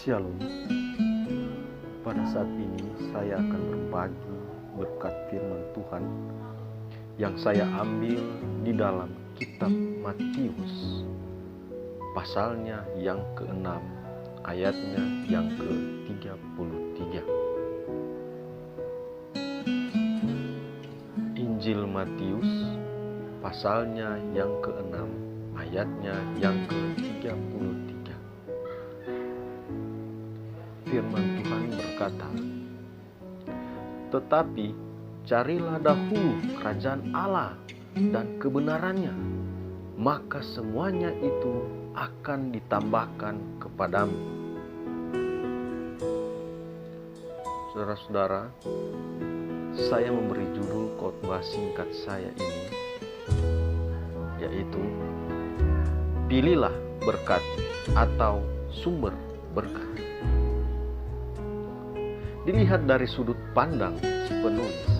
Shalom. Pada saat ini saya akan berbagi berkat firman Tuhan yang saya ambil di dalam kitab Matius, pasalnya yang ke-6, ayatnya yang ke-33. Injil Matius, pasalnya yang ke-6, ayatnya yang ke-33. Firman Tuhan berkata, "Tetapi carilah dahulu kerajaan Allah dan kebenarannya, maka semuanya itu akan ditambahkan kepadamu." Saudara-saudara, saya memberi judul khotbah singkat saya ini, yaitu pilihlah berkat atau sumber berkat. Dilihat dari sudut pandang si penulis,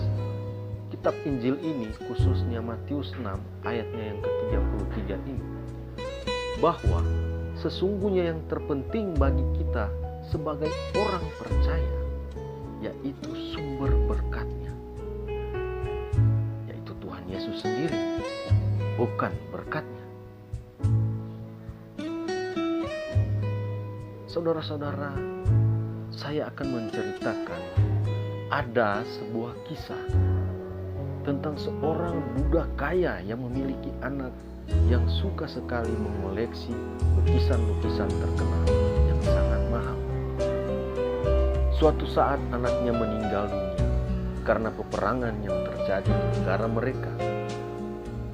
kitab Injil ini, khususnya Matius 6 ayatnya yang ke-33 ini, bahwa sesungguhnya yang terpenting bagi kita sebagai orang percaya, yaitu sumber berkatnya, yaitu Tuhan Yesus sendiri, bukan berkatnya. Saudara-saudara, saya akan menceritakan ada sebuah kisah tentang seorang budak kaya yang memiliki anak yang suka sekali mengoleksi lukisan-lukisan terkenal yang sangat mahal. Suatu saat anaknya meninggal dunia karena peperangan yang terjadi di negara mereka,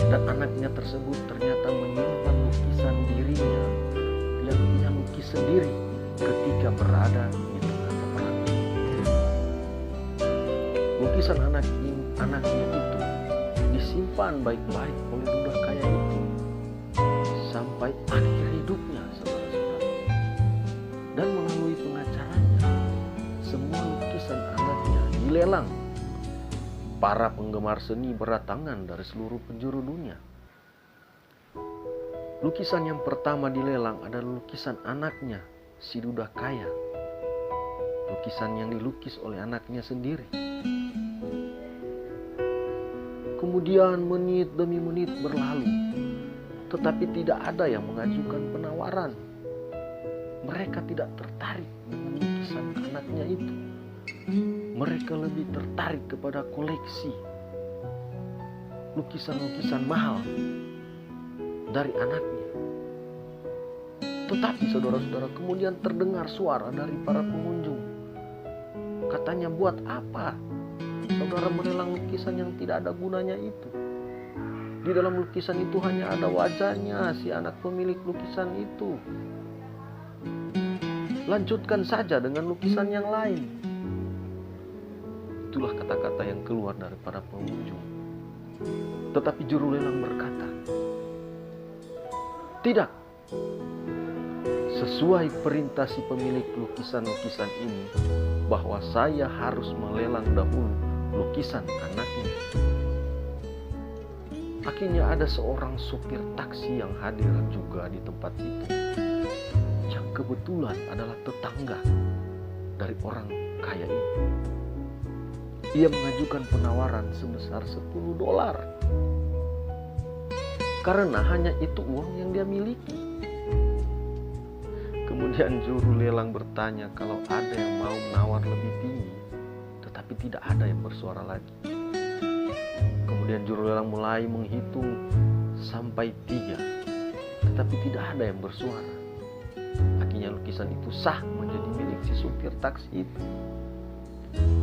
dan anaknya tersebut ternyata menyimpan lukisan dirinya yang ia lukis sendiri ketika berada di tengah peperangan. Lukisan anaknya itu disimpan baik-baik oleh budak kaya itu sampai akhir hidupnya, saudara-saudara. Dan melalui pengacaranya, semua lukisan anaknya dilelang. Para penggemar seni berdatangan dari seluruh penjuru dunia. Lukisan yang pertama dilelang adalah lukisan anaknya, si budak kaya. Lukisan yang dilukis oleh anaknya sendiri. Kemudian menit demi menit berlalu, tetapi tidak ada yang mengajukan penawaran. Mereka tidak tertarik dengan lukisan anaknya itu. Mereka lebih tertarik kepada koleksi lukisan-lukisan mahal dari anaknya. Tetapi saudara-saudara, kemudian terdengar suara dari para pengunjung. Katanya, "Buat apa saudara melelang lukisan yang tidak ada gunanya itu? Di dalam lukisan itu hanya ada wajahnya si anak pemilik lukisan itu. Lanjutkan saja dengan lukisan yang lain." Itulah kata-kata yang keluar dari para pengunjung. Tetapi juru lelang berkata, "Tidak. Sesuai perintah si pemilik lukisan-lukisan ini, bahwa saya harus melelang dahulu lukisan anaknya." Akhirnya ada seorang supir taksi yang hadir juga di tempat itu, yang kebetulan adalah tetangga dari orang kaya ini. Ia mengajukan penawaran sebesar $10, karena hanya itu uang yang dia miliki. Kemudian juru lelang bertanya kalau ada yang mau menawar lebih tinggi, tetapi tidak ada yang bersuara lagi. Kemudian juru lelang mulai menghitung sampai 3, tetapi tidak ada yang bersuara. Akhirnya lukisan itu sah menjadi milik si supir taksi itu.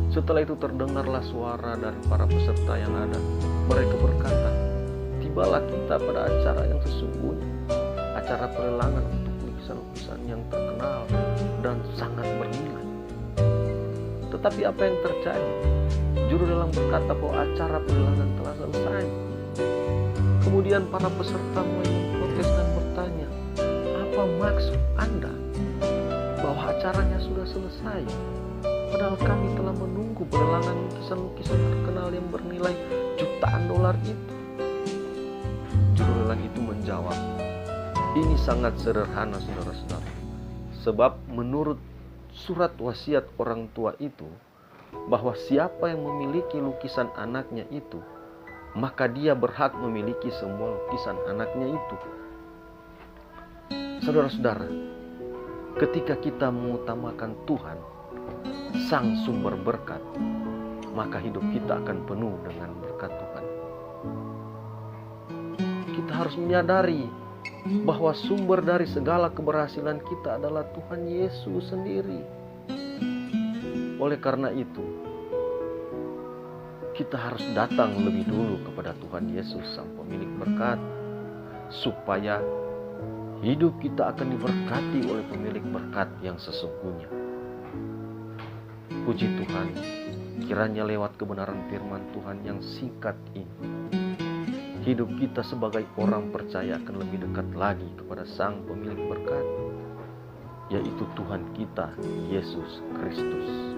Setelah itu terdengarlah suara dari para peserta yang ada. Mereka berkata, "Tibalah kita pada acara yang sesungguhnya, acara pelelangan untuk lukisan-lukisan yang terkenal dan sangat bernilai." Tetapi apa yang terjadi? Juru lelang berkata bahwa acara pelelangan telah selesai. Kemudian para peserta mulai memprotes dan bertanya, "Apa maksud Anda bahwa acaranya sudah selesai? Padahal kami telah menunggu pelelangan lukisan-lukisan terkenal yang bernilai jutaan dolar itu." Juru lelang itu menjawab, "Ini sangat sederhana, saudara-saudara. Sebab menurut surat wasiat orang tua itu, bahwa siapa yang memiliki lukisan anaknya itu, maka dia berhak memiliki semua lukisan anaknya itu. Saudara-saudara, ketika kita mengutamakan Tuhan, Sang Sumber Berkat, maka hidup kita akan penuh dengan berkat Tuhan. Kita harus menyadari bahwa sumber dari segala keberhasilan kita adalah Tuhan Yesus sendiri. Oleh karena itu, kita harus datang lebih dulu kepada Tuhan Yesus, Sang Pemilik berkat, supaya hidup kita akan diberkati oleh Pemilik berkat yang sesungguhnya. Puji Tuhan, kiranya lewat kebenaran firman Tuhan yang singkat ini, hidup kita sebagai orang percaya akan lebih dekat lagi kepada Sang Pemilik berkat, yaitu Tuhan kita, Yesus Kristus.